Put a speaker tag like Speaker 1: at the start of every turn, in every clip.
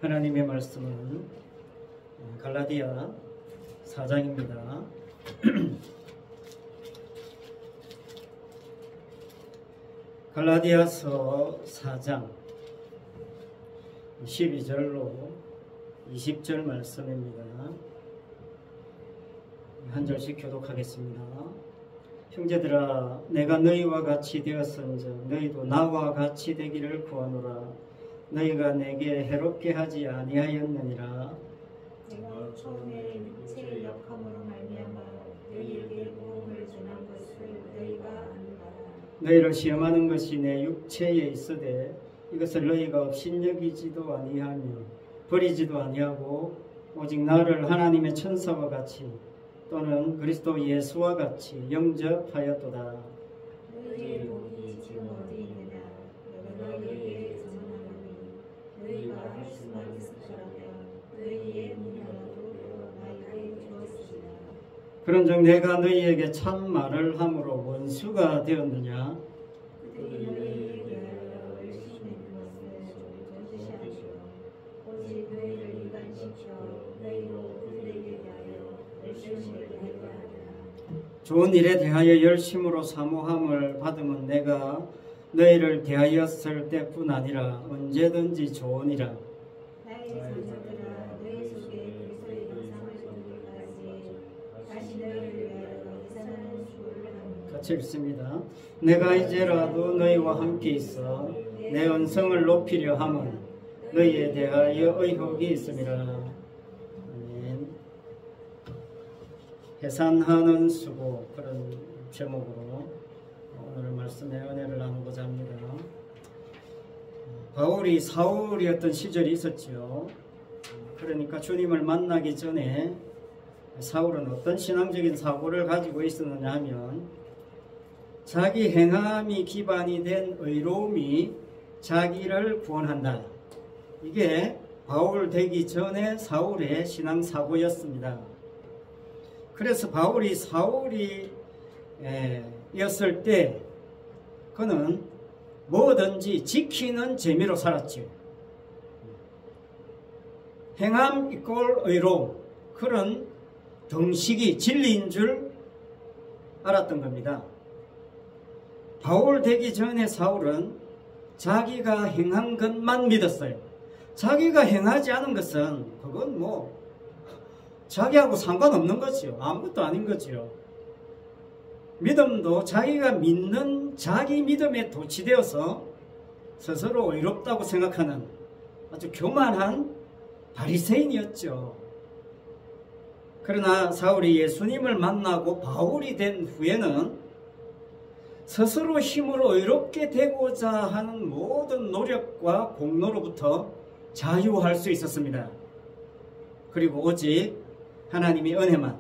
Speaker 1: 하나님의 말씀은 갈라디아 4장입니다. 갈라디아서 4장 12절로 20절 말씀입니다. 한 절씩 교독하겠습니다. 형제들아, 내가 너희와 같이 되었은즉 너희도 나와 같이 되기를 구하노라. 너희가 내게 해롭게 하지 아니하였느니라.
Speaker 2: 내가 처음에 육체의 약함으로 말미암아 너희에게 도움을 전한 것을 너희가 아니라.
Speaker 1: 너희를 시험하는 것이 내 육체에 있으되 이것을 너희가 업신여기지도 아니하며 버리지도 아니하고 오직 나를 하나님의 천사와 같이 또는 그리스도 예수와 같이 영접하였도다.
Speaker 2: 너희의 복이 지금 어디 있느냐? 내가 너희에게 전하노니 너희가 할 수만 있었더라면 너희의 능력으로 나에게 주었으리라.
Speaker 1: 그런즉 내가 너희에게 참 말을 함으로 원수가 되었느냐?
Speaker 2: 그들이 너희에게 대하여 열심히 있는 것을 거짓이 아니요 오직 너희를 이간시켜 너희로 그들에게 대하여 열심히 하게 하리라.
Speaker 1: 좋은 일에 대하여 열심으로 사모함을 받으면 내가 너희를 대하였을 때뿐 아니라 언제든지 좋으니라.
Speaker 2: 나의 자녀들아, 너희 속에 그리스도의 형상을 주기까지 다시 너희를 위하여 회사하는 수고를 하노라.
Speaker 1: 같이 읽습니다. 내가 이제라도 너희와 함께 있어 내 언성을 높이려 함은 너희에 대하여 의혹이 있음이라. 아멘. 해산하는 수고, 그런 제목으로 오늘 말씀의 은혜를 나누고자 합니다. 바울이 사울이었던 시절이 있었죠. 그러니까 주님을 만나기 전에 사울은 어떤 신앙적인 사고를 가지고 있었느냐 하면 자기 행함이 기반이 된 의로움이 자기를 구원한다. 이게 바울 되기 전에 사울의 신앙 사고였습니다. 그래서 바울이 사울이 였을 때 그는 뭐든지 지키는 재미로 살았죠. 행함 이꼴 의로움, 그런 정식이 진리인 줄 알았던 겁니다. 바울 되기 전에 사울은 자기가 행한 것만 믿었어요. 자기가 행하지 않은 것은 그건 뭐 자기하고 상관없는 거지요. 아무것도 아닌 거지요. 믿음도 자기가 믿는 자기 믿음에 도취되어서 스스로 의롭다고 생각하는 아주 교만한 바리새인이었죠. 그러나 사울이 예수님을 만나고 바울이 된 후에는 스스로 힘으로 의롭게 되고자 하는 모든 노력과 공로로부터 자유할 수 있었습니다. 그리고 오직 하나님의 은혜만,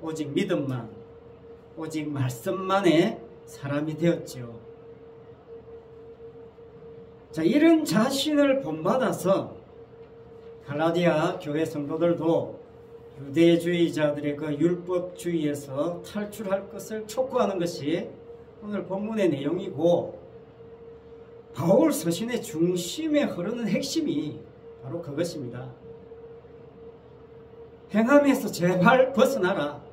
Speaker 1: 오직 믿음만, 오직 말씀만의 사람이 되었지요. 자, 이런 자신을 본받아서 갈라디아 교회 성도들도 유대주의자들의 그 율법주의에서 탈출할 것을 촉구하는 것이 오늘 본문의 내용이고, 바울 서신의 중심에 흐르는 핵심이 바로 그것입니다. 행함에서 제발 벗어나라.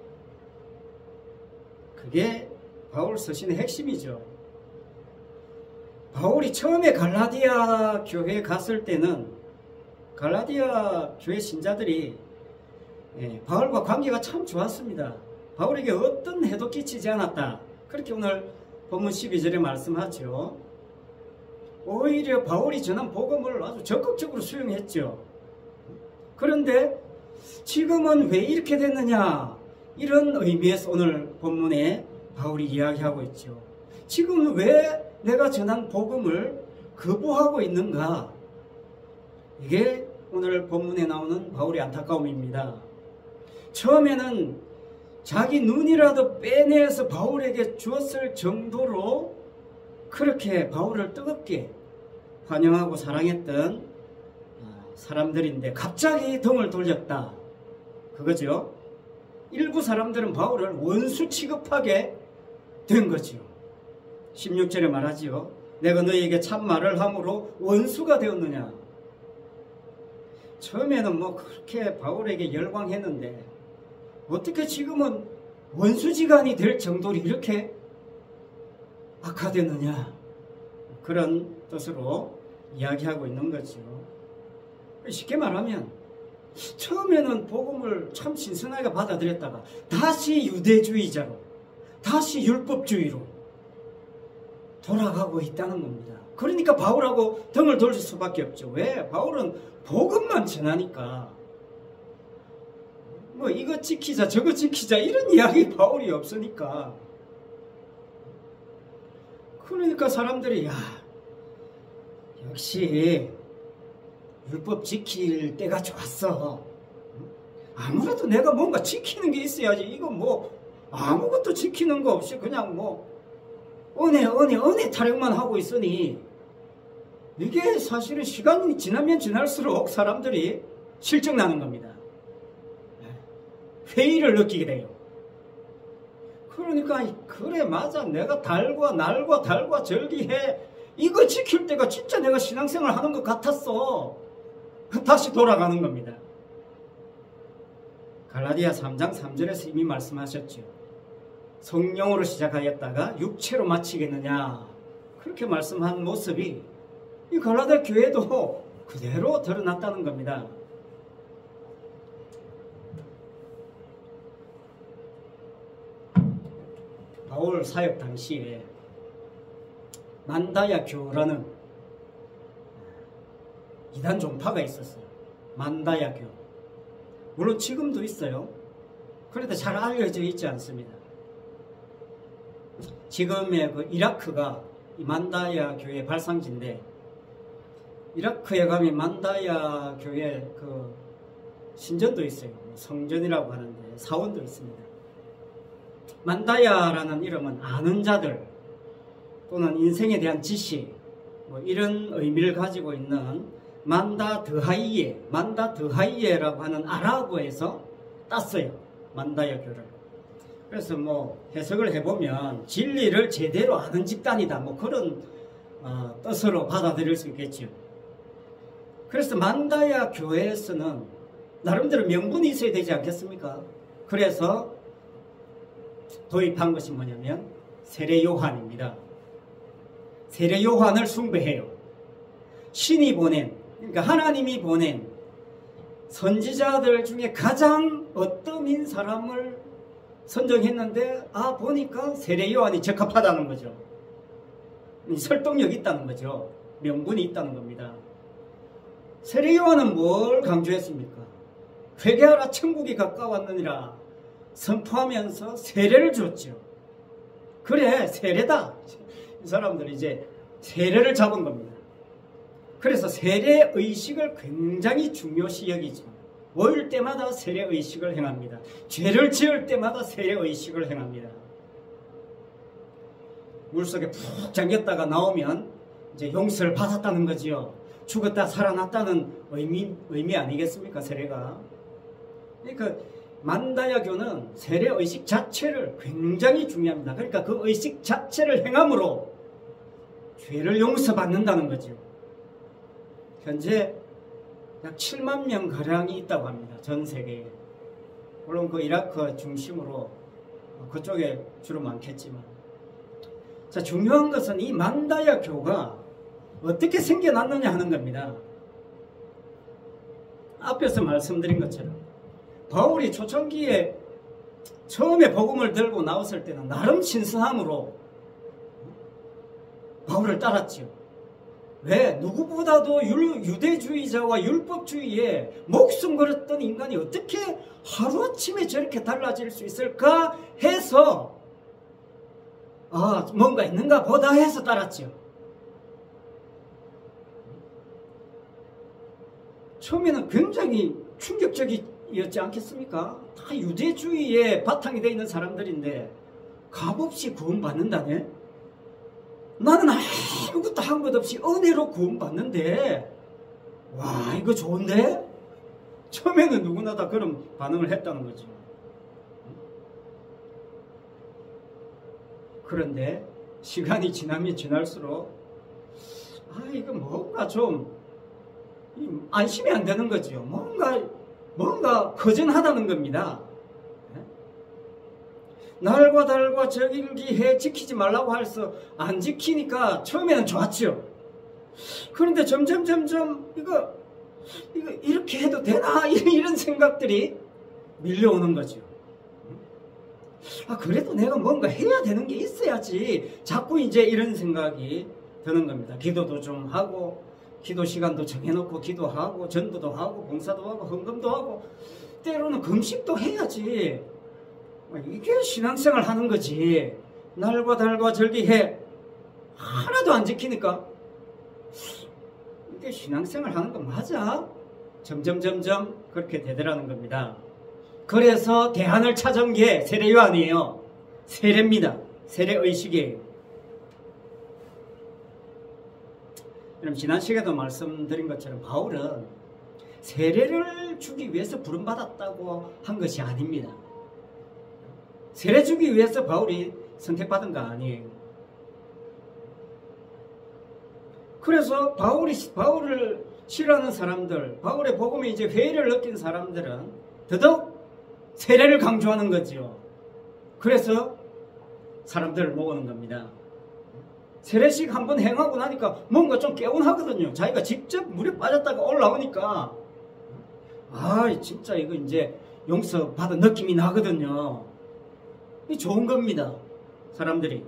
Speaker 1: 그게 바울 서신의 핵심이죠. 바울이 처음에 갈라디아 교회에 갔을 때는 갈라디아 교회 신자들이 바울과 관계가 참 좋았습니다. 바울에게 어떤 해도 끼치지 않았다. 그렇게 오늘 본문 12절에 말씀하죠. 오히려 바울이 전한 복음을 아주 적극적으로 수용했죠. 그런데 지금은 왜 이렇게 됐느냐, 이런 의미에서 오늘 본문에 바울이 이야기하고 있죠. 지금 왜 내가 전한 복음을 거부하고 있는가? 이게 오늘 본문에 나오는 바울의 안타까움입니다. 처음에는 자기 눈이라도 빼내서 바울에게 주었을 정도로 그렇게 바울을 뜨겁게 환영하고 사랑했던 사람들인데 갑자기 등을 돌렸다. 그거죠. 일부 사람들은 바울을 원수 취급하게 된 거죠. 16절에 말하지요. 내가 너희에게 참 말을 함으로 원수가 되었느냐. 처음에는 뭐 그렇게 바울에게 열광했는데 어떻게 지금은 원수지간이 될 정도로 이렇게 악화되느냐, 그런 뜻으로 이야기하고 있는 거죠. 쉽게 말하면 처음에는 복음을 참 신선하게 받아들였다가 다시 유대주의자로, 다시 율법주의로 돌아가고 있다는 겁니다. 그러니까 바울하고 등을 돌릴 수밖에 없죠. 왜? 바울은 복음만 전하니까 뭐 이거 지키자 저거 지키자 이런 이야기 바울이 없으니까, 그러니까 사람들이 야, 역시 율법 지킬 때가 좋았어. 아무래도 내가 뭔가 지키는 게 있어야지. 이거 뭐 아무것도 지키는 거 없이 그냥 뭐 은혜 타령만 하고 있으니, 이게 사실은 시간이 지나면 지날수록 사람들이 실증나는 겁니다. 회의를 느끼게 돼요. 그러니까 그래 맞아, 내가 날과 절기해 이거 지킬 때가 진짜 내가 신앙생활 하는 것 같았어. 다시 돌아가는 겁니다. 갈라디아 3장 3절에서 이미 말씀하셨죠. 성령으로 시작하였다가 육체로 마치겠느냐, 그렇게 말씀한 모습이 이 갈라디아 교회도 그대로 드러났다는 겁니다. 바울 사역 당시에 만다야 교라는 이단 종파가 있었어요. 만다야 교. 물론 지금도 있어요. 그런데 잘 알려져 있지 않습니다. 지금의 그 이라크가 이 만다야 교회 발상지인데, 이라크에 가면 만다야 교회 그 신전도 있어요. 성전이라고 하는데 사원도 있습니다. 만다야라는 이름은 아는 자들 또는 인생에 대한 지식, 뭐 이런 의미를 가지고 있는 만다 드하이예라고 하는 아랍어에서 땄어요. 만다야 교를. 그래서 뭐 해석을 해보면 진리를 제대로 아는 집단이다, 뭐 그런 뜻으로 받아들일 수 있겠죠. 그래서 만다야 교회에서는 나름대로 명분이 있어야 되지 않겠습니까? 그래서 도입한 것이 뭐냐면 세례 요한입니다. 세례 요한을 숭배해요. 신이 보낸, 그러니까 하나님이 보낸 선지자들 중에 가장 어떠민 사람을 선정했는데, 보니까 세례 요한이 적합하다는 거죠. 설득력이 있다는 거죠. 명분이 있다는 겁니다. 세례 요한은 뭘 강조했습니까? 회개하라 천국이 가까웠느니라 선포하면서 세례를 줬죠. 그래 세례다. 이 사람들이 이제 세례를 잡은 겁니다. 그래서 세례의식을 굉장히 중요시 여기죠. 모일 때마다 세례의식을 행합니다. 죄를 지을 때마다 세례의식을 행합니다. 물속에 푹 잠겼다가 나오면 이제 용서를 받았다는 거지요. 죽었다 살아났다는 의미 아니겠습니까? 세례가. 그러니까 만다야교는 세례의식 자체를 굉장히 중요합니다. 그러니까 그 의식 자체를 행함으로 죄를 용서받는다는 거죠. 현재 약 7만 명 가량이 있다고 합니다. 전 세계에. 물론 그 이라크 중심으로 그쪽에 주로 많겠지만, 자, 중요한 것은 이 만다야 교가 어떻게 생겨났느냐 하는 겁니다. 앞에서 말씀드린 것처럼 바울이 초창기에 처음에 복음을 들고 나왔을 때는 나름 신선함으로 바울을 따랐죠. 왜? 누구보다도 유대주의자와 율법주의에 목숨 걸었던 인간이 어떻게 하루아침에 저렇게 달라질 수 있을까 해서 뭔가 있는가 보다 해서 따랐죠. 처음에는 굉장히 충격적이었지 않겠습니까? 다 유대주의에 바탕이 되어 있는 사람들인데 값없이 구원받는다네? 나는 아무것도 한 것 없이 은혜로 구원받는데, 와, 이거 좋은데? 처음에는 누구나 다 그런 반응을 했다는 거죠. 그런데 시간이 지나면 지날수록 이거 뭔가 좀 안심이 안 되는 거죠. 뭔가 허전하다는 겁니다. 날과 달과 절기해 지키지 말라고 해서 안 지키니까 처음에는 좋았죠. 그런데 점점 이거 이렇게 해도 되나? 이런 생각들이 밀려오는 거죠. 그래도 내가 뭔가 해야 되는 게 있어야지. 자꾸 이제 이런 생각이 드는 겁니다. 기도도 좀 하고, 기도 시간도 정해놓고 기도하고, 전도도 하고, 봉사도 하고, 헌금도 하고, 때로는 금식도 해야지. 이게 신앙생활 하는 거지. 날과 달과 절기해 하나도 안 지키니까 이게 신앙생활 하는 거 맞아? 점점 그렇게 되더라는 겁니다. 그래서 대안을 찾은 게 세례요한이에요. 세례입니다. 세례의식이에요. 여러분, 지난 시간에도 말씀드린 것처럼 바울은 세례를 주기 위해서 부름받았다고 한 것이 아닙니다. 세례 주기 위해서 바울이 선택받은 거 아니에요. 그래서 바울을 싫어하는 사람들, 바울의 복음에 이제 회의를 느낀 사람들은 더더욱 세례를 강조하는 거죠. 그래서 사람들을 모으는 겁니다. 세례식 한번 행하고 나니까 뭔가 좀 개운하거든요. 자기가 직접 물에 빠졌다가 올라오니까 진짜 이거 이제 용서 받은 느낌이 나거든요. 이 좋은 겁니다. 사람들이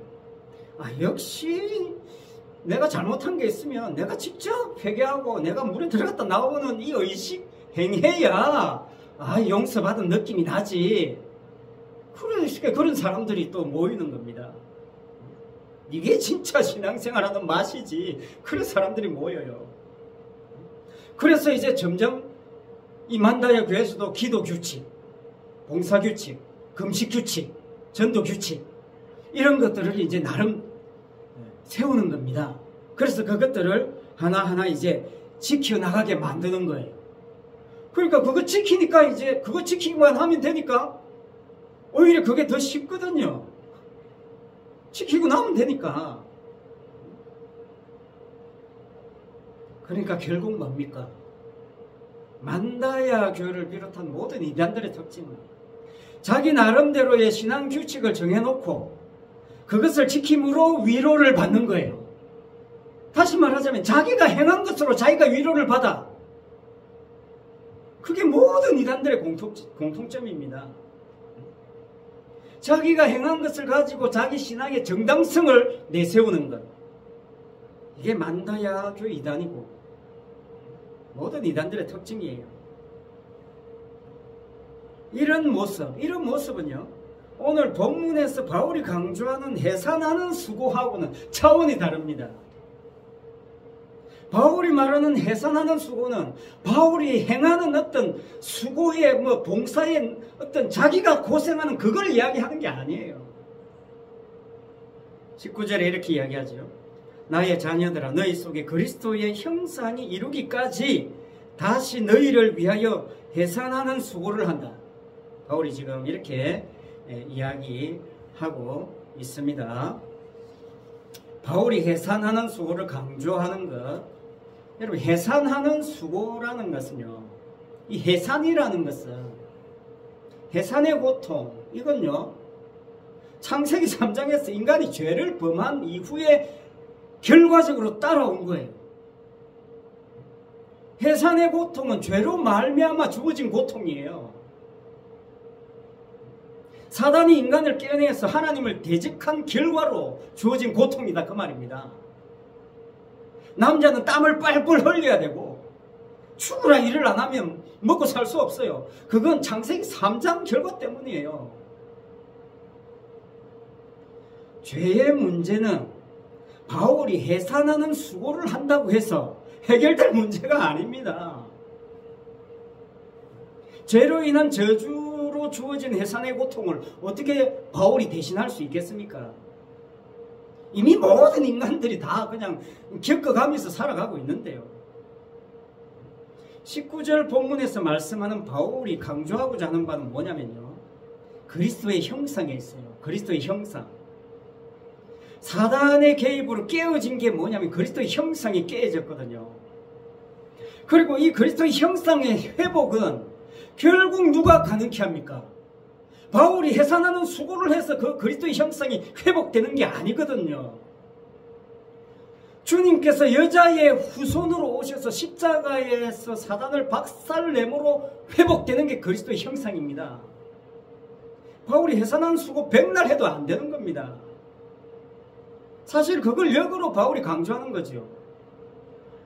Speaker 1: 역시 내가 잘못한 게 있으면 내가 직접 회개하고 내가 물에 들어갔다 나오는 이 의식 행해야 용서받은 느낌이 나지. 그런 사람들이 또 모이는 겁니다. 이게 진짜 신앙생활하는 맛이지. 그런 사람들이 모여요. 그래서 이제 점점 이 만다야 교회에서도 기도 규칙, 봉사 규칙, 금식 규칙, 전도 규칙, 이런 것들을 이제 나름 세우는 겁니다. 그래서 그것들을 하나하나 이제 지켜나가게 만드는 거예요. 그러니까 그거 지키니까 이제 그거 지키기만 하면 되니까 오히려 그게 더 쉽거든요. 지키고 나면 되니까. 그러니까 결국 뭡니까? 만다야 교회를 비롯한 모든 이단들의 특징은 자기 나름대로의 신앙 규칙을 정해놓고 그것을 지킴으로 위로를 받는 거예요. 다시 말하자면 자기가 행한 것으로 자기가 위로를 받아. 그게 모든 이단들의 공통점입니다. 자기가 행한 것을 가지고 자기 신앙의 정당성을 내세우는 것. 이게 만다야 교회 이단이고 모든 이단들의 특징이에요. 이런 모습은요, 오늘 본문에서 바울이 강조하는 해산하는 수고하고는 차원이 다릅니다. 바울이 말하는 해산하는 수고는 바울이 행하는 어떤 수고의 봉사의 어떤 자기가 고생하는 그걸 이야기하는 게 아니에요. 19절에 이렇게 이야기하죠. 나의 자녀들아, 너희 속에 그리스도의 형상이 이루기까지 다시 너희를 위하여 해산하는 수고를 한다. 바울이 지금 이렇게 이야기하고 있습니다. 바울이 해산하는 수고를 강조하는 것, 여러분, 해산하는 수고라는 것은요, 이 해산이라는 것은 해산의 고통, 이건요 창세기 3장에서 인간이 죄를 범한 이후에 결과적으로 따라온 거예요. 해산의 고통은 죄로 말미암아 주어진 고통이에요. 사단이 인간을 깨내서 하나님을 대적한 결과로 주어진 고통이다, 그 말입니다. 남자는 땀을 뻘뻘 흘려야 되고 죽으라 일을 안 하면 먹고 살 수 없어요. 그건 창세기 3장 결과 때문이에요. 죄의 문제는 바울이 해산하는 수고를 한다고 해서 해결될 문제가 아닙니다. 죄로 인한 저주로 주어진 해산의 고통을 어떻게 바울이 대신할 수 있겠습니까? 이미 모든 인간들이 다 그냥 겪어가면서 살아가고 있는데요. 19절 본문에서 말씀하는 바울이 강조하고자 하는 바는 뭐냐면요, 그리스도의 형상에 있어요. 그리스도의 형상. 사단의 개입으로 깨어진 게 뭐냐면 그리스도의 형상이 깨어졌거든요. 그리고 이 그리스도의 형상의 회복은 결국 누가 가능케 합니까? 바울이 해산하는 수고를 해서 그 그리스도의 형상이 회복되는 게 아니거든요. 주님께서 여자의 후손으로 오셔서 십자가에서 사단을 박살내므로 회복되는 게 그리스도의 형상입니다. 바울이 해산하는 수고 백날 해도 안 되는 겁니다. 사실 그걸 역으로 바울이 강조하는 거죠.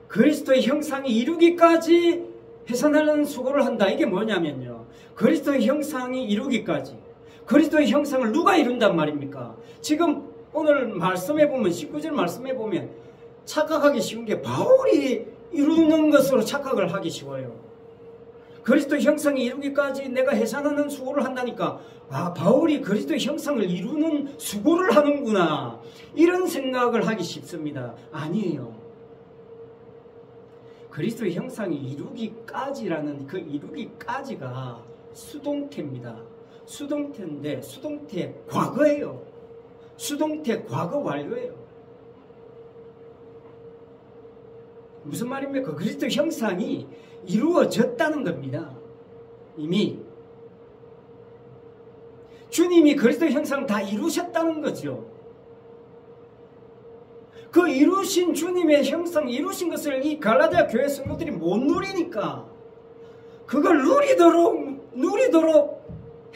Speaker 1: 그리스도의 형상이 이루기까지 해산하는 수고를 한다. 이게 뭐냐면요, 그리스도의 형상이 이루기까지, 그리스도의 형상을 누가 이룬단 말입니까? 지금 오늘 말씀해 보면, 19절 말씀해 보면 착각하기 쉬운 게 바울이 이루는 것으로 착각을 하기 쉬워요. 그리스도의 형상이 이루기까지 내가 해산하는 수고를 한다니까, 아, 바울이 그리스도의 형상을 이루는 수고를 하는구나, 이런 생각을 하기 쉽습니다. 아니에요. 그리스도의 형상이 이루기까지라는 그 이루기까지가 수동태입니다. 수동태인데 수동태 과거예요. 수동태 과거 완료예요. 무슨 말입니까? 그리스도의 형상이 이루어졌다는 겁니다. 이미 주님이 그리스도의 형상을 다 이루셨다는 거죠. 그 이루신 주님의 형상, 이루신 것을 이 갈라디아 교회 성도들이 못 누리니까 그걸 누리도록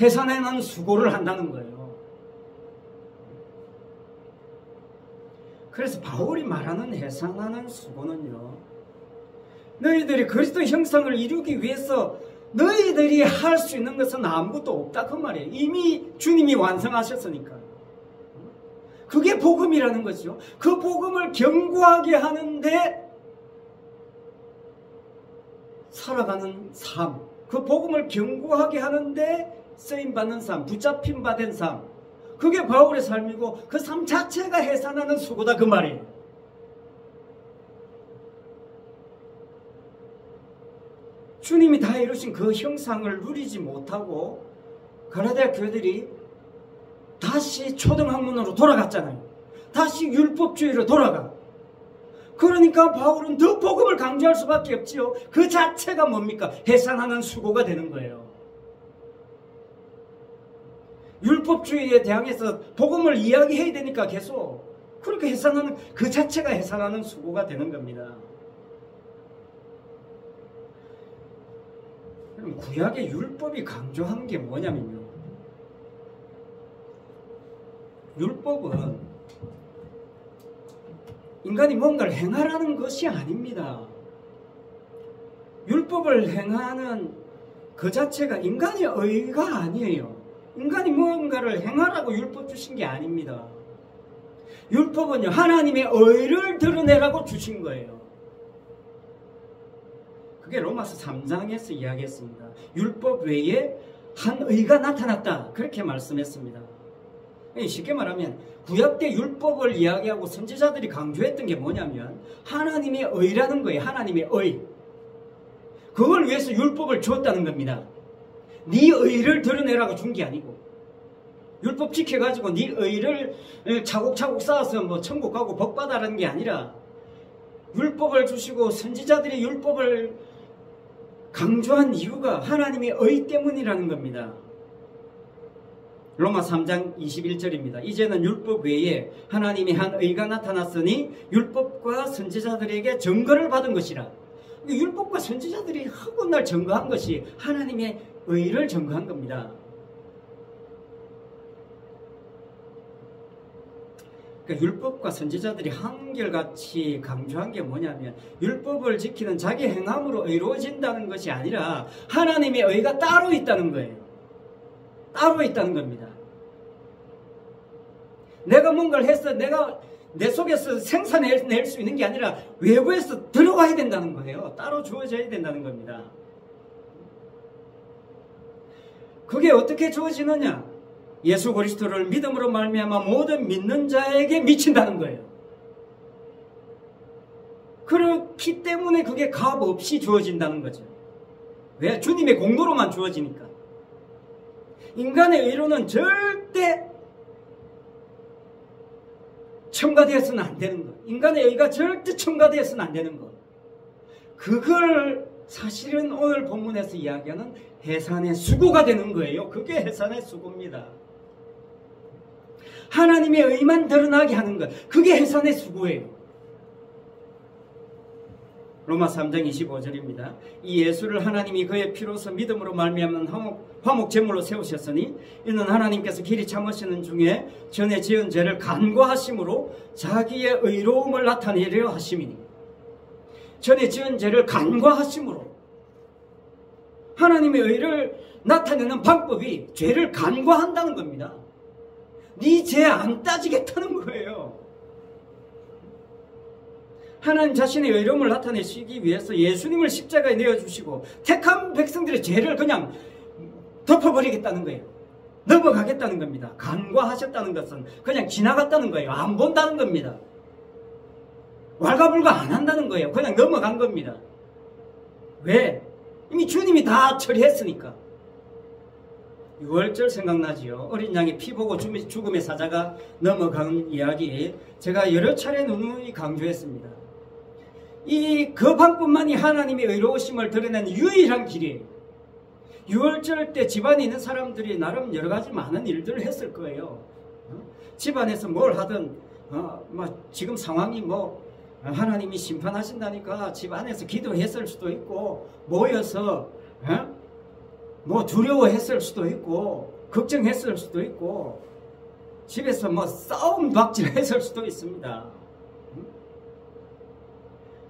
Speaker 1: 해산하는 수고를 한다는 거예요. 그래서 바울이 말하는 해산하는 수고는요, 너희들이 그리스도의 형상을 이루기 위해서 너희들이 할 수 있는 것은 아무것도 없다, 그 말이에요. 이미 주님이 완성하셨으니까. 그게 복음이라는 거죠. 그 복음을 견고하게 하는데 살아가는 삶, 그 복음을 견고하게 하는데 쓰임받는 삶, 붙잡힌 바 된 삶, 그게 바울의 삶이고 그 삶 자체가 해산하는 수고다, 그 말이에요. 주님이 다 이루신 그 형상을 누리지 못하고 갈라디아 교회들이 다시 초등학문으로 돌아갔잖아요. 다시 율법주의로 돌아가. 그러니까 바울은 더 복음을 강조할 수밖에 없지요. 그 자체가 뭡니까? 해산하는 수고가 되는 거예요. 율법주의에 대항해서 복음을 이야기해야 되니까 계속 그렇게 해산하는, 그 자체가 해산하는 수고가 되는 겁니다. 그럼 구약의 율법이 강조한 게 뭐냐면요, 율법은 인간이 뭔가를 행하라는 것이 아닙니다. 율법을 행하는 그 자체가 인간의 의가 아니에요. 인간이 뭔가를 행하라고 율법 주신 게 아닙니다. 율법은요, 하나님의 의를 드러내라고 주신 거예요. 그게 로마서 3장에서 이야기했습니다. 율법 외에 한 의가 나타났다, 그렇게 말씀했습니다. 쉽게 말하면 구약 때 율법을 이야기하고 선지자들이 강조했던 게 뭐냐면 하나님의 의라는 거예요. 하나님의 의. 그걸 위해서 율법을 주었다는 겁니다. 네 의를 드러내라고 준 게 아니고, 율법 지켜가지고 네 의를 차곡차곡 쌓아서 뭐 천국 가고 복 받아라는 게 아니라, 율법을 주시고 선지자들이 율법을 강조한 이유가 하나님의 의 때문이라는 겁니다. 로마 3장 21절입니다. 이제는 율법 외에 하나님의 한 의가 나타났으니 율법과 선지자들에게 증거를 받은 것이라. 율법과 선지자들이 허구날 증거한 것이 하나님의 의를 증거한 겁니다. 그러니까 율법과 선지자들이 한결같이 강조한 게 뭐냐면, 율법을 지키는 자기 행함으로 의로워진다는 것이 아니라 하나님의 의가 따로 있다는 거예요. 따로 있다는 겁니다. 내가 뭔가를 해서 내가 내 속에서 생산해낼 수 있는 게 아니라 외부에서 들어와야 된다는 거예요. 따로 주어져야 된다는 겁니다. 그게 어떻게 주어지느냐? 예수 그리스도를 믿음으로 말미암아 모든 믿는 자에게 미친다는 거예요. 그렇기 때문에 그게 값 없이 주어진다는 거죠. 왜? 주님의 공로로만 주어지니까. 인간의 의로는 절대 첨가되어서는 안 되는 것. 인간의 의가 절대 첨가되어서는 안 되는 것. 그걸 사실은 오늘 본문에서 이야기하는 해산의 수고가 되는 거예요. 그게 해산의 수고입니다. 하나님의 의만 드러나게 하는 것, 그게 해산의 수고예요. 로마 3장 25절입니다. 이 예수를 하나님이 그의 피로서 믿음으로 말미암는 화목 제물로 세우셨으니 이는 하나님께서 길이 참으시는 중에 전에 지은 죄를 간과하심으로 자기의 의로움을 나타내려 하심이니, 전에 지은 죄를 간과하심으로, 하나님의 의를 나타내는 방법이 죄를 간과한다는 겁니다. 네 죄 안 따지겠다는 거예요. 하나님 자신의 의로움을 나타내시기 위해서 예수님을 십자가에 내어주시고 택한 백성들의 죄를 그냥 덮어버리겠다는 거예요. 넘어가겠다는 겁니다. 간과하셨다는 것은 그냥 지나갔다는 거예요. 안 본다는 겁니다. 왈가불가 안 한다는 거예요. 그냥 넘어간 겁니다. 왜? 이미 주님이 다 처리했으니까. 6월절 생각나지요. 어린 양이 피 보고 죽음의 사자가 넘어간 이야기, 제가 여러 차례 누누이 강조했습니다. 이 거방뿐만이 하나님의 의로우심을 드러내는 유일한 길이에요. 6월절 때 집안에 있는 사람들이 나름 여러 가지 많은 일들을 했을 거예요. 집안에서 뭘 하든 지금 상황이 하나님이 심판하신다니까 집안에서 기도했을 수도 있고, 모여서 두려워했을 수도 있고, 걱정했을 수도 있고, 집에서 싸움 박질했을 수도 있습니다.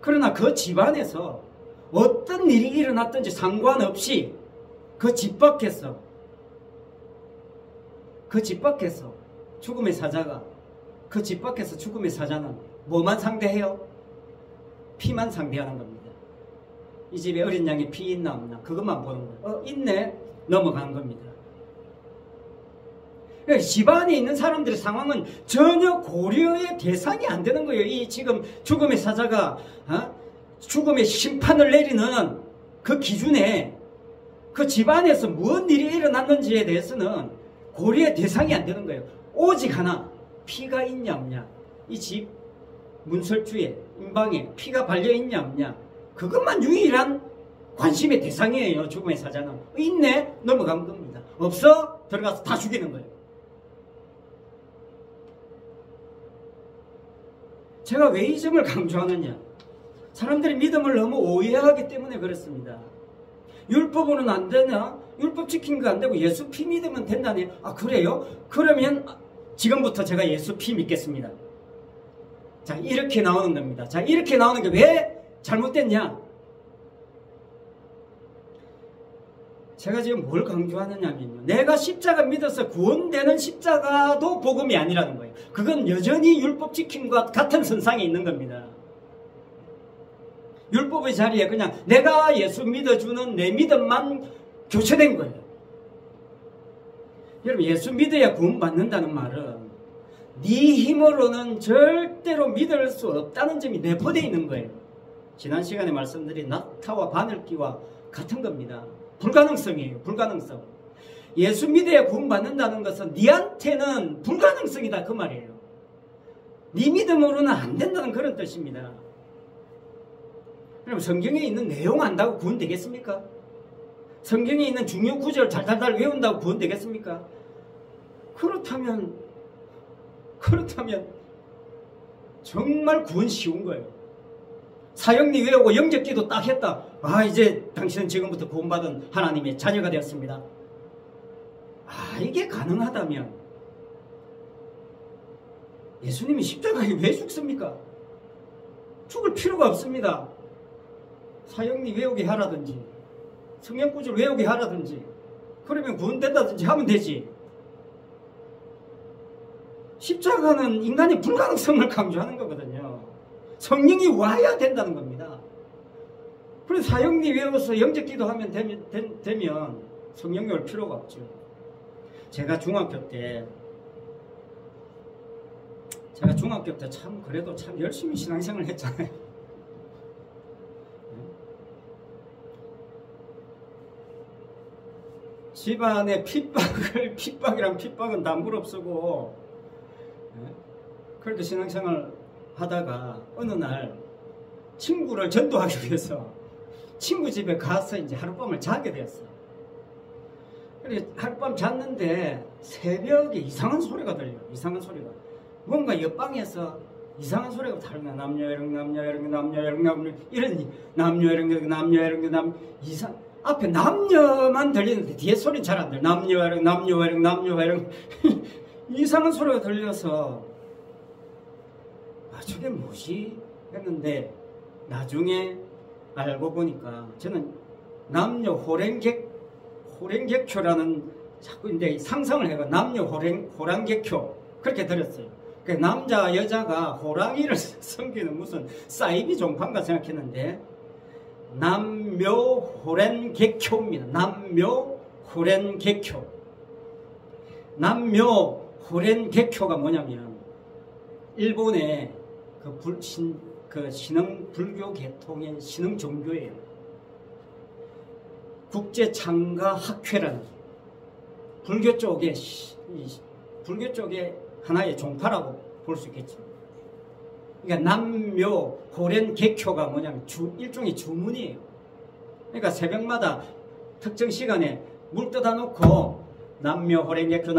Speaker 1: 그러나 그 집안에서 어떤 일이 일어났든지 상관없이 그 집 밖에서 죽음의 사자가, 그 집 밖에서 죽음의 사자는 뭐만 상대해요? 피만 상대하는 겁니다. 이 집에 어린 양이 피 있나 없나 그것만 보는 거예요. 있네, 넘어가는 겁니다. 집안에 있는 사람들의 상황은 전혀 고려의 대상이 안 되는 거예요. 이 지금 죽음의 사자가 죽음의 심판을 내리는 그 기준에 그 집안에서 무슨 일이 일어났는지에 대해서는 고려의 대상이 안 되는 거예요. 오직 하나, 피가 있냐 없냐, 이 집 문설주에 인방에 피가 발려있냐 없냐, 그것만 유일한 관심의 대상이에요. 죽음의 사자는. 있네, 넘어간 겁니다. 없어, 들어가서 다 죽이는 거예요. 제가 왜 이 점을 강조하느냐, 사람들이 믿음을 너무 오해하기 때문에 그렇습니다. 율법으로는 안 되나? 율법 지킨 거 안 되고 예수 피 믿으면 된다니. 그래요? 그러면 지금부터 제가 예수 피 믿겠습니다. 자, 이렇게 나오는 겁니다. 자, 이렇게 나오는 게 왜 잘못됐냐? 제가 지금 뭘 강조하느냐면요, 내가 십자가 믿어서 구원되는 십자가도 복음이 아니라는 거예요. 그건 여전히 율법 지킴과 같은 선상에 있는 겁니다. 율법의 자리에 그냥 내가 예수 믿어주는 내 믿음만 교체된 거예요. 여러분, 예수 믿어야 구원받는다는 말은 네 힘으로는 절대로 믿을 수 없다는 점이 내포되어 있는 거예요. 지난 시간에 말씀드린 낙타와 바늘기와 같은 겁니다. 불가능성이에요. 불가능성. 예수 믿어야 구원받는다는 것은 네한테는 불가능성이다, 그 말이에요. 네 믿음으로는 안 된다는 그런 뜻입니다. 그럼 성경에 있는 내용 안다고 구원 되겠습니까? 성경에 있는 중요 구절 달달달 외운다고 구원 되겠습니까? 그렇다면 정말 구원 쉬운 거예요. 사형리 외우고 영접기도 딱 했다. 이제 당신은 지금부터 구원받은 하나님의 자녀가 되었습니다. 이게 가능하다면 예수님이 십자가에 왜 죽습니까? 죽을 필요가 없습니다. 사형리 외우게 하라든지 성경구절 외우게 하라든지, 그러면 구원된다든지 하면 되지. 십자가는 인간의 불가능성을 강조하는 거거든요. 성령이 와야 된다는 겁니다. 그래서 사형리 외워서 영접기도 하면 되면 성령 외울 필요가 없죠. 제가 중학교 때 그래도 참 열심히 신앙생활을 했잖아요. 집안에 핍박은 남부럽 쓰고, 그래도 신앙생활 하다가 어느 날 친구를 전도하기 위해서 친구 집에 가서 이제 하룻밤을 자게 되었어요. 그래 하룻밤 잤는데 새벽에 이상한 소리가 들려요. 이상한 소리가. 뭔가 옆방에서 이상한 소리가 다른 거야. 남녀 이런 이런 남녀 이런 이상 앞에 남녀만 들리는데 뒤에 소리는 잘 안 들려. 남녀 이런 이상한 소리가 들려서 저게 뭐지? 했는데 나중에 알고 보니까 저는 남녀 호랭객효라는 자꾸 이제 상상을 해가 남녀 호랑객효 그렇게 들었어요. 그 남자 여자가 호랑이를 섬기는 무슨 사이비 종판가 생각했는데 남묘 호랭객효입니다. 남묘 호랭객효. 남묘 호랭객효가 뭐냐면 일본의 그 신흥 불교 계통의 신흥 종교예요. 국제 창가 학회라는 불교 쪽의 하나의 종파라고 볼 수 있겠죠. 그러니까 남묘 호랭객효가 뭐냐면 일종의 주문이에요. 그러니까 새벽마다 특정 시간에 물 떠다 놓고 남묘 호랭객효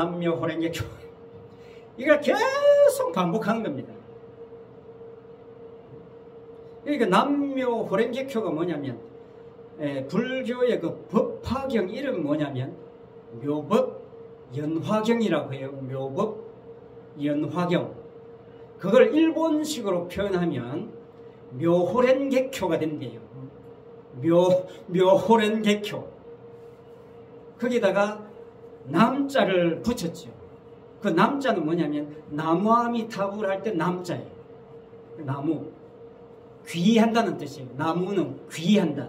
Speaker 1: 이걸 계속 반복하는 겁니다. 그러니까 남묘 호랭객효가 뭐냐면 불교의 그 법화경 이름 뭐냐면 묘법 연화경이라고 해요. 묘법 연화경. 그걸 일본식으로 표현하면 묘호랭객효가 된대요. 묘호랭객효. 거기다가 남자를 붙였죠. 그 남자는 뭐냐면 나무아미타불 할 때 남자예요. 나무. 귀한다는 뜻이에요. 나무는 귀한다.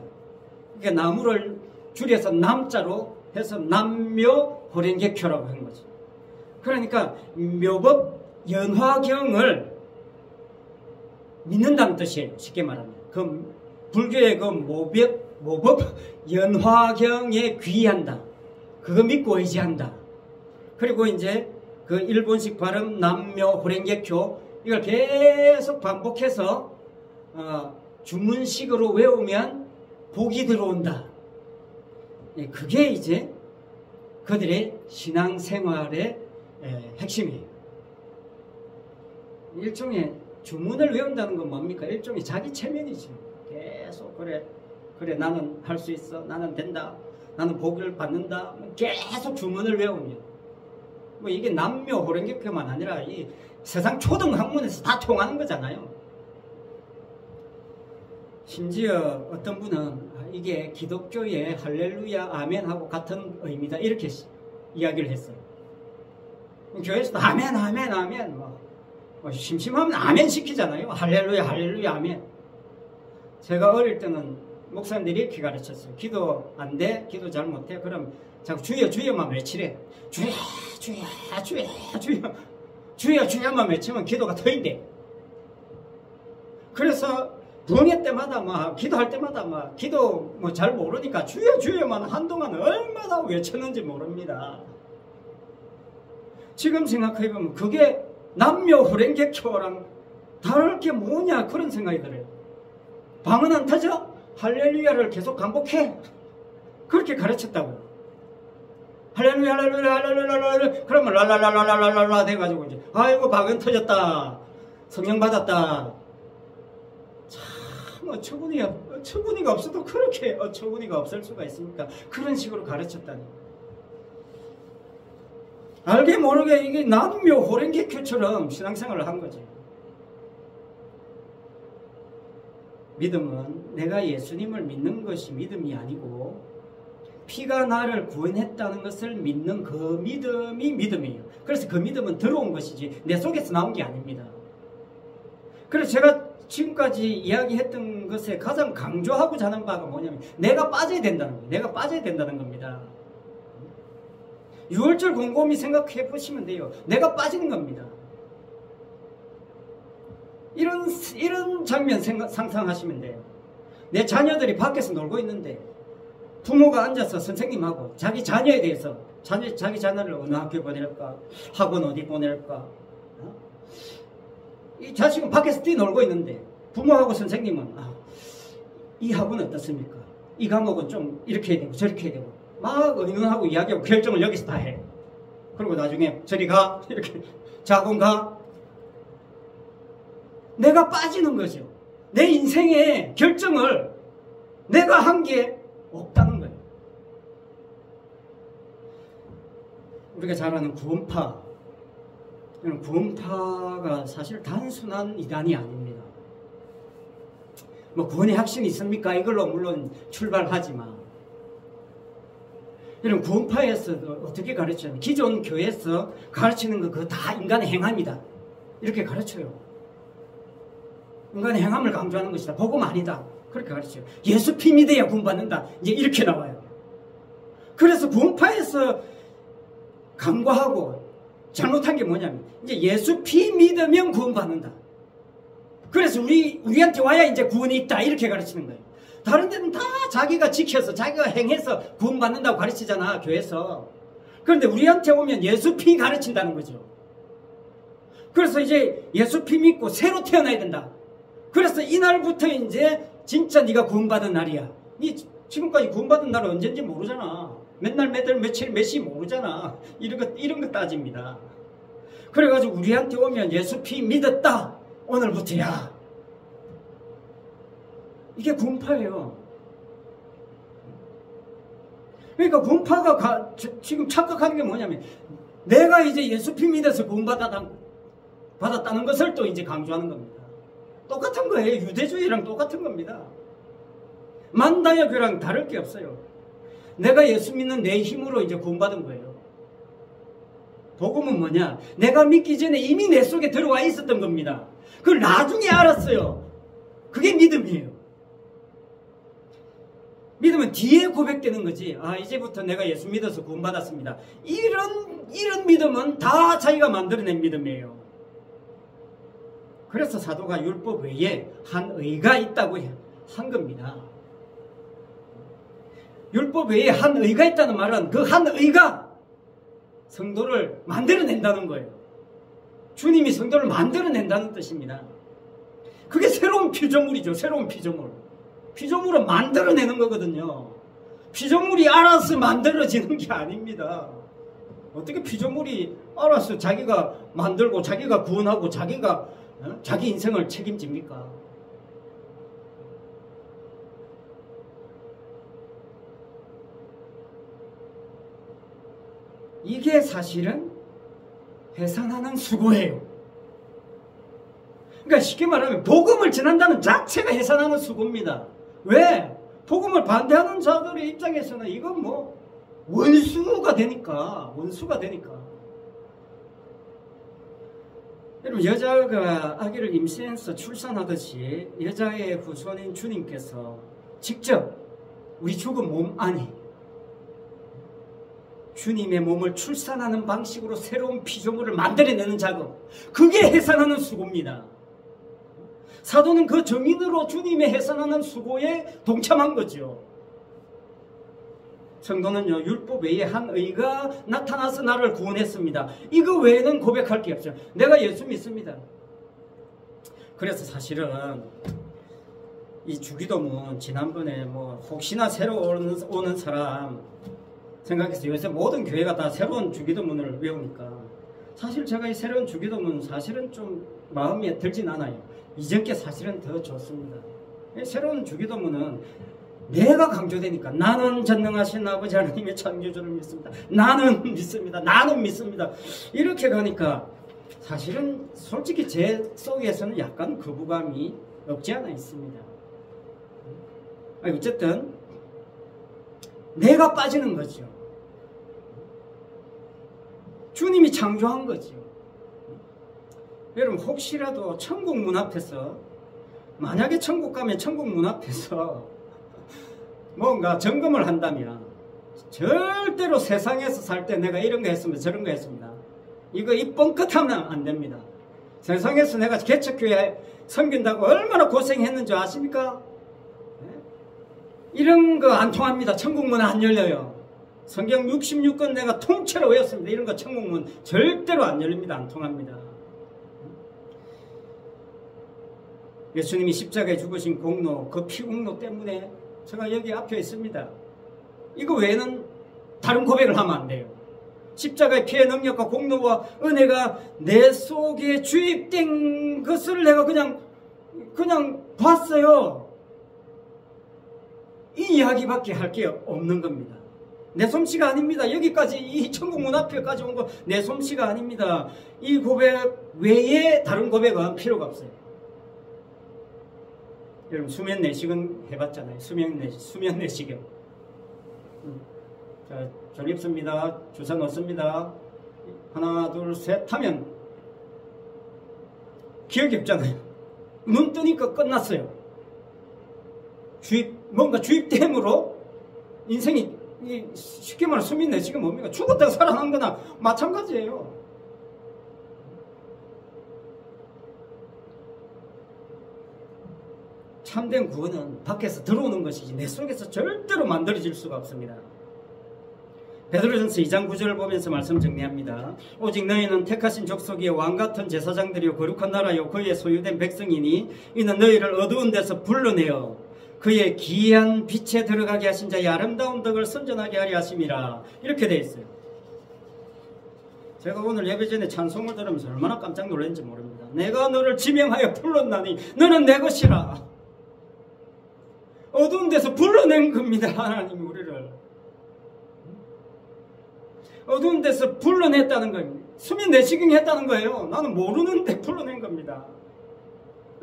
Speaker 1: 그러니까 나무를 줄여서 남자로 해서 남묘호랭객효라고 한 거죠. 그러니까 묘법 연화경을 믿는다는 뜻이에요. 쉽게 말하면. 그 불교의 그 모법 연화경에 귀한다. 그거 믿고 의지한다. 그리고 이제 그 일본식 발음 남묘호랭객효 이걸 계속 반복해서 주문식으로 외우면 복이 들어온다. 그게 이제 그들의 신앙생활의 핵심이에요. 일종의 주문을 외운다는 건 뭡니까? 일종의 자기 체면이죠. 계속 그래 나는 할 수 있어. 나는 된다. 나는 복을 받는다. 계속 주문을 외우면 뭐 이게 남묘 호랭객효만 아니라 이 세상 초등 학문에서 다 통하는 거잖아요. 심지어 어떤 분은 이게 기독교의 할렐루야 아멘하고 같은 의미다 이렇게 이야기를 했어요. 교회에서도 아멘 뭐 심심하면 아멘 시키잖아요. 할렐루야 아멘. 제가 어릴 때는 목사님들이 이렇게 가르쳤어요. 기도 안 돼? 기도 잘 못해? 그럼 자꾸 주여만 외치래. 주여만 외치면 기도가 터인대. 그래서 번회 때마다 기도할 때마다 기도 잘 모르니까 주여만 한동안 얼마나 외쳤는지 모릅니다. 지금 생각해보면 그게 남묘 호랭객효랑 다를 게 뭐냐 그런 생각이 들어요. 방은 안 터져? 할렐루야를 계속 반복해. 그렇게 가르쳤다고요. 할렐루야 그러면 랄랄랄랄랄랄라 돼가지고 이제 아이고 방은 터졌다. 성령 받았다. 참 어처구니가 없어도 그렇게 어처구니가 없을 수가 있습니까? 그런 식으로 가르쳤다니. 알게 모르게 이게 남묘 호랭객효처럼 신앙생활을 한 거지. 믿음은 내가 예수님을 믿는 것이 믿음이 아니고 피가 나를 구원했다는 것을 믿는 그 믿음이 믿음이에요. 그래서 그 믿음은 들어온 것이지 내 속에서 나온 게 아닙니다. 그래서 제가 지금까지 이야기했던 것에 가장 강조하고자 하는 바가 뭐냐면 내가 빠져야 된다는 거예요. 내가 빠져야 된다는 겁니다. 6월절 곰곰이 생각해 보시면 돼요. 내가 빠지는 겁니다. 이런 장면 상상하시면 돼요. 내 자녀들이 밖에서 놀고 있는데 부모가 앉아서 선생님하고 자기 자녀에 대해서 자기 자녀를 어느 학교에 보낼까? 학원 어디 보낼까? 이 자식은 밖에서 뛰놀고 있는데 부모하고 선생님은 이 학원 어떻습니까? 이 과목은 좀 이렇게 해야 되고 저렇게 해야 되고 막 의논하고 이야기하고 결정을 여기서 다 해. 그리고 나중에 저리 가 이렇게 작은 가 내가 빠지는 거죠. 내 인생의 결정을 내가 한 게 없다는 거예요. 우리가 잘 아는 구원파, 구원파가 사실 단순한 이단이 아닙니다. 뭐 구원의 확신이 있습니까? 이걸로 물론 출발하지만 이런 구원파에서 어떻게 가르쳐요? 기존 교회에서 가르치는 거 그거 다 인간의 행함이다 이렇게 가르쳐요. 인간의 행함을 강조하는 것이다. 복음 아니다. 그렇게 가르쳐요. 예수 피 믿어야 구원받는다. 이제 이렇게 나와요. 그래서 구원파에서 강구하고 잘못한 게 뭐냐면 이제 예수 피 믿으면 구원받는다. 그래서 우리한테 와야 이제 구원이 있다 이렇게 가르치는 거예요. 다른 데는 다 자기가 지켜서 자기가 행해서 구원받는다고 가르치잖아 교회에서. 그런데 우리한테 오면 예수 피 가르친다는 거죠. 그래서 이제 예수 피 믿고 새로 태어나야 된다. 그래서 이날부터 이제 진짜 네가 구원받은 날이야. 네 지금까지 구원받은 날은 언제인지 모르잖아. 맨날 매달 며칠 몇 시 모르잖아. 이런 거 따집니다. 그래가지고 우리한테 오면 예수 피 믿었다. 오늘부터야. 이게 구원파예요. 그러니까 구원파가 지금 착각하는 게 뭐냐면 내가 이제 예수 피 믿어서 구원받았다는 것을 또 이제 강조하는 겁니다. 똑같은 거예요. 유대주의랑 똑같은 겁니다. 만다야교랑 다를 게 없어요. 내가 예수 믿는 내 힘으로 이제 구원받은 거예요. 복음은 뭐냐? 내가 믿기 전에 이미 내 속에 들어와 있었던 겁니다. 그걸 나중에 알았어요. 그게 믿음이에요. 믿음은 뒤에 고백되는 거지. 아, 이제부터 내가 예수 믿어서 구원받았습니다. 이런 믿음은 다 자기가 만들어낸 믿음이에요. 그래서 사도가 율법 외에 한 의가 있다고 한 겁니다. 율법 외에 한 의가 있다는 말은 그 한 의가 성도를 만들어낸다는 거예요. 주님이 성도를 만들어낸다는 뜻입니다. 그게 새로운 피조물이죠. 새로운 피조물. 피조물은 만들어내는 거거든요. 피조물이 알아서 만들어지는 게 아닙니다. 어떻게 피조물이 알아서 자기가 만들고 자기가 구원하고 자기가 자기 인생을 책임집니까? 이게 사실은 해산하는 수고예요. 그러니까 쉽게 말하면 복음을 전한다는 자체가 해산하는 수고입니다. 왜? 복음을 반대하는 자들의 입장에서는 이건 뭐 원수가 되니까. 여러분, 여자가 아기를 임신해서 출산하듯이 여자의 후손인 주님께서 직접 우리 죽은 몸 안에 주님의 몸을 출산하는 방식으로 새로운 피조물을 만들어내는 작업, 그게 해산하는 수고입니다. 사도는 그 정인으로 주님의 해산하는 수고에 동참한 거죠. 성도는요, 율법 외에 한 의가 나타나서 나를 구원했습니다. 이거 외에는 고백할 게 없죠. 내가 예수 믿습니다. 그래서 사실은 이 주기도문 지난번에 뭐 혹시나 새로 오는 사람 생각해서 요새 모든 교회가 다 새로운 주기도문을 외우니까 사실 제가 이 새로운 주기도문 사실은 좀 마음에 들진 않아요. 이전 게 사실은 더 좋습니다. 새로운 주기도문은 내가 강조되니까 나는 전능하신 아버지 하나님의 창조주를 믿습니다. 나는 믿습니다. 나는 믿습니다. 이렇게 가니까 사실은 솔직히 제 속에서는 약간 거부감이 없지 않아 있습니다. 어쨌든 내가 빠지는 거죠. 주님이 창조한 거죠. 여러분, 혹시라도 천국 문 앞에서, 만약에 천국 가면 천국 문 앞에서 뭔가 점검을 한다면 절대로 세상에서 살 때 내가 이런 거 했습니다, 저런 거 했습니다, 이거 입 뻥끗하면 안 됩니다. 세상에서 내가 개척교회 섬긴다고 얼마나 고생했는지 아십니까? 이런 거 안 통합니다. 천국 문 안 열려요. 성경 66권 내가 통째로 외웠습니다. 이런 거 천국 문 절대로 안 열립니다. 안 통합니다. 예수님이 십자가에 죽으신 공로, 그 피 공로 때문에 제가 여기 앞에 있습니다. 이거 외에는 다른 고백을 하면 안 돼요. 십자가의 피의 능력과 공로와 은혜가 내 속에 주입된 것을 내가 그냥 봤어요. 이 이야기밖에 할 게 없는 겁니다. 내 솜씨가 아닙니다. 여기까지 이 천국 문 앞에까지 온 거 내 솜씨가 아닙니다. 이 고백 외에 다른 고백은 필요가 없어요. 여러분 수면 내식은 해봤잖아요. 수면 내식이요. 자, 전립습니다. 주사 넣습니다. 하나 둘 셋 하면 기억이 없잖아요. 눈 뜨니까 끝났어요. 뭔가 주입됨으로 인생이 쉽게 말해 수면 내식은 뭡니까? 죽었다가 살아난 거나 마찬가지예요. 참된 구원은 밖에서 들어오는 것이지 내 속에서 절대로 만들어질 수가 없습니다. 베드로전서 2장 9절을 보면서 말씀 정리합니다. 오직 너희는 택하신 족속이요 왕같은 제사장들이요 거룩한 나라요 그의 소유된 백성이니 이는 너희를 어두운 데서 불러내어 그의 기이한 빛에 들어가게 하신 자의 아름다운 덕을 선전하게 하려 하심이라. 이렇게 되어 있어요. 제가 오늘 예배 전에 찬송을 들으면서 얼마나 깜짝 놀랐는지 모릅니다. 내가 너를 지명하여 불렀나니 너는 내 것이라. 어두운 데서 불러낸 겁니다. 하나님이 우리를 어두운 데서 불러냈다는 겁니다. 수면 내시경 했다는 거예요. 나는 모르는데 불러낸 겁니다.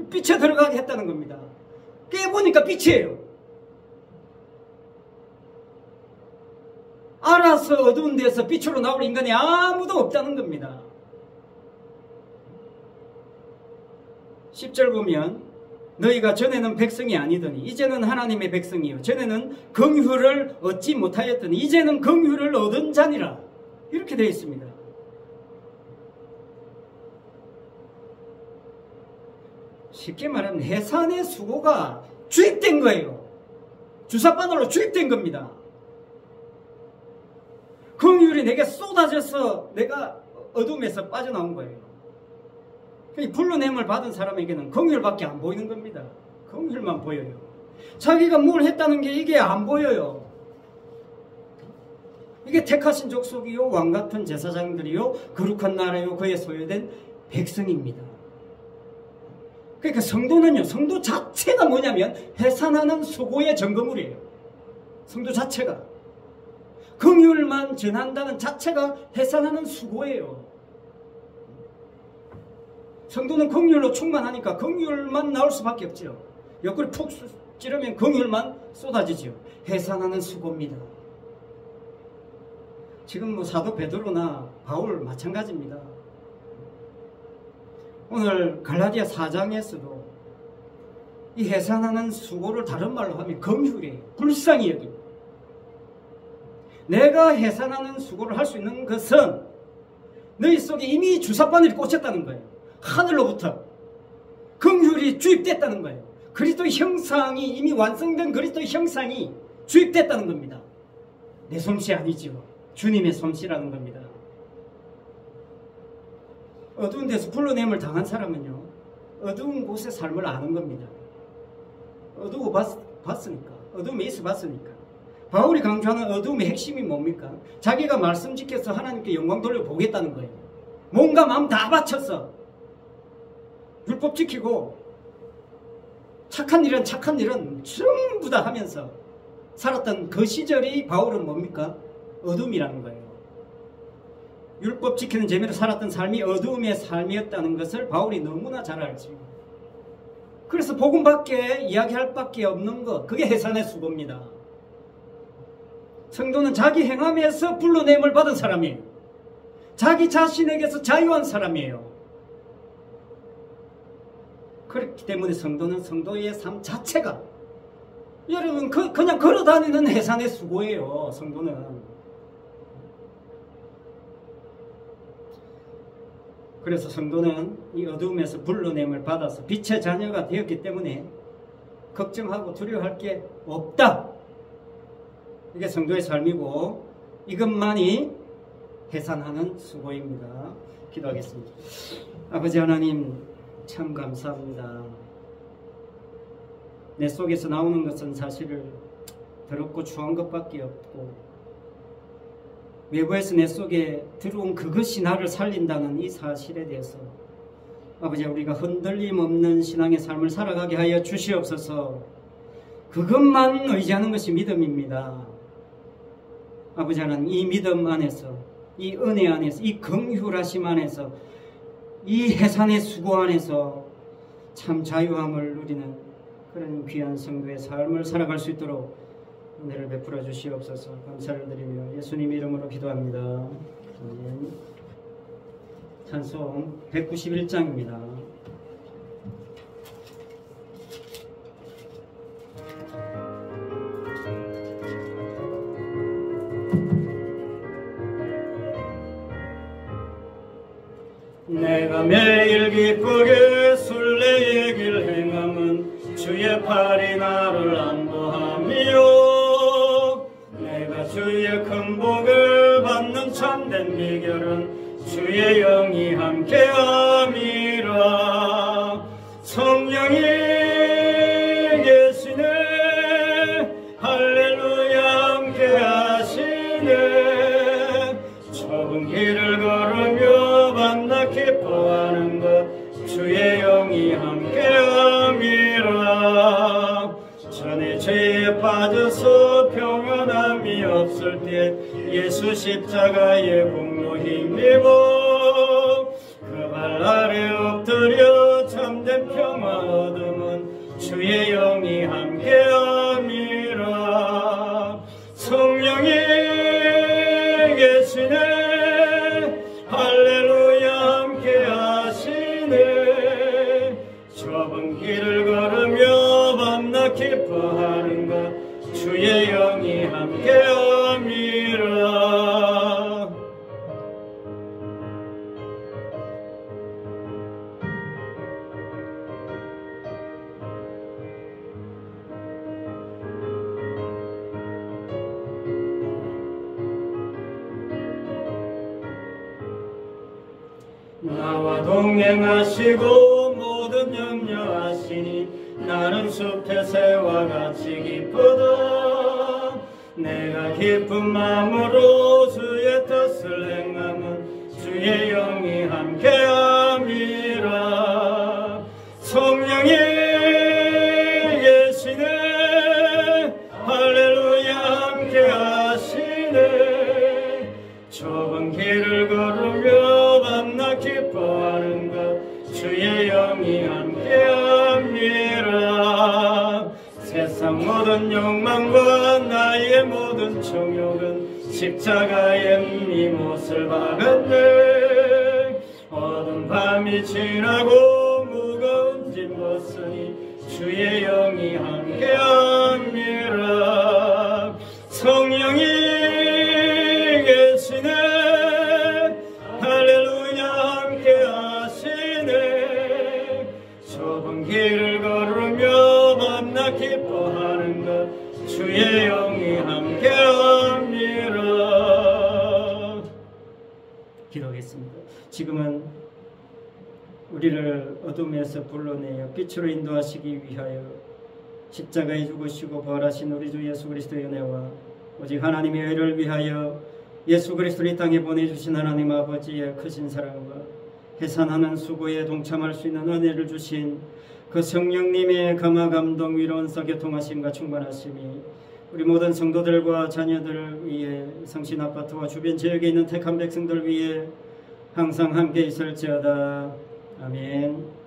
Speaker 1: 빛에 들어가게 했다는 겁니다. 깨보니까 빛이에요. 알아서 어두운 데서 빛으로 나올 인간이 아무도 없다는 겁니다. 10절 보면 너희가 전에는 백성이 아니더니 이제는 하나님의 백성이요 전에는 긍휼을 얻지 못하였더니 이제는 긍휼을 얻은 자니라. 이렇게 되어 있습니다. 쉽게 말하면 해산의 수고가 주입된 거예요. 주사바늘로 주입된 겁니다. 긍휼이 내게 쏟아져서 내가 어둠에서 빠져나온 거예요. 불러냄을 받은 사람에게는 긍휼밖에 안 보이는 겁니다. 긍휼만 보여요. 자기가 뭘 했다는 게 이게 안 보여요. 이게 택하신 족속이요 왕같은 제사장들이요 거룩한 나라요 그의 소유된 백성입니다. 그러니까 성도는요, 성도 자체가 뭐냐면 해산하는 수고의 증거물이에요. 성도 자체가 긍휼만 전한다는 자체가 해산하는 수고예요. 성도는 긍휼로 충만하니까 긍휼만 나올 수밖에 없죠. 옆구리 푹 찌르면 긍휼만 쏟아지죠. 해산하는 수고입니다. 지금 뭐 사도 베드로나 바울 마찬가지입니다. 오늘 갈라디아 4장에서도 이 해산하는 수고를 다른 말로 하면 긍휼이에요. 불쌍히 여김. 내가 해산하는 수고를 할 수 있는 것은 너희 속에 이미 주사바늘이 꽂혔다는 거예요. 하늘로부터 긍휼이 주입됐다는 거예요. 그리스도의 형상이 이미 완성된 그리스도의 형상이 주입됐다는 겁니다. 내 솜씨 아니지요. 주님의 솜씨라는 겁니다. 어두운 데서 불러냄을 당한 사람은요 어두운 곳의 삶을 아는 겁니다. 어두워 봤으니까, 어둠에 있어 봤으니까. 바울이 강조하는 어둠의 핵심이 뭡니까? 자기가 말씀 지켜서 하나님께 영광 돌려보겠다는 거예요. 몸과 마음 다 바쳐서 율법 지키고 착한 일은 전부 다 하면서 살았던 그 시절이 바울은 뭡니까? 어둠이라는 거예요. 율법 지키는 재미로 살았던 삶이 어두움의 삶이었다는 것을 바울이 너무나 잘 알지. 그래서 복음밖에 이야기할 밖에 없는 것, 그게 해산의 수고입니다. 성도는 자기 행함에서 불러냄을 받은 사람이에요. 자기 자신에게서 자유한 사람이에요. 그렇기 때문에 성도는 성도의 삶 자체가 여러분 그냥 걸어다니는 해산의 수고예요. 성도는. 그래서 성도는 이 어두움에서 불러냄을 받아서 빛의 자녀가 되었기 때문에 걱정하고 두려워할 게 없다. 이게 성도의 삶이고 이것만이 해산하는 수고입니다. 기도하겠습니다. 아버지 하나님 참 감사합니다. 내 속에서 나오는 것은 사실 더럽고 추한 것밖에 없고 외부에서 내 속에 들어온 그것이 나를 살린다는 이 사실에 대해서 아버지, 우리가 흔들림 없는 신앙의 삶을 살아가게 하여 주시옵소서. 그것만 의지하는 것이 믿음입니다. 아버지 하나님, 이 믿음 안에서, 이 은혜 안에서, 이 긍휼하심 안에서, 이 해산의 수고 안에서 참 자유함을 누리는 그런 귀한 성도의 삶을 살아갈 수 있도록 은혜를 베풀어 주시옵소서. 감사를 드리며 예수님 이름으로 기도합니다. 아멘. 찬송 191장입니다. 내가 매일 기쁘게 순례의 길 행함은 주의 팔이 나를 안보하며 내가 주의 큰 복을 받는 참된 비결은 주의 영이 함께함이라. 성령이 계시네, 할렐루야 함께하시네. 좁은 길을 걸으며 만나 기뻐하는 것 주의 영이 함께함이라. 전에 죄에 빠져서 평안함이 없을 때 예수 십자가의 공로 힘입어 그 발 아래 엎드려 참된 평화 얻음은 주의 영이 함께함이라. 성령이 계시네, 할렐루야 함께하시네. 좁은 길을 걸으며 밤낮 기뻐하는 것 주의 영이 함께함이라. 나와 동행하시고 모든 염려하시니 나는 숲의 새와 같이 기쁘다. 내가 기쁜 마음으로 주의 뜻을 행함은 주의 영이 함께함이라. 성령이 계시네, 할렐루야 함께하시네. 좁은 길을 걸으며 밤낮 기뻐하는 것 주의 영이 함께함이라. 세상 모든 욕망과 나의 모든 정욕은 십자가의 이 못을 박았네. 어두운 밤이 지나고 무거운 짐 벗으니 주의 영이 함께함이라. 성령이 계시네, 할렐루야 함께하시네. 좁은 길을 걸으며 밤낮 기뻐하는 것 주의 영이 함께함이라. 기도하겠습니다. 지금은 우리를 어둠에서 불러내어 빛으로 인도하시기 위하여 십자가에 죽으시고 부활하신 우리 주 예수 그리스도의 은혜와 오직 하나님의 의를 위하여 예수 그리스도를 이 땅에 보내주신 하나님 아버지의 크신 사랑과 해산하는 수고에 동참할 수 있는 은혜를 주신 그 성령님의 감화 감동 위로원서 교통하심과 충만하심이 우리 모든 성도들과 자녀들 위해 성신 아파트와 주변 지역에 있는 택한 백성들 위해 항상 함께 있을지어다. 아멘.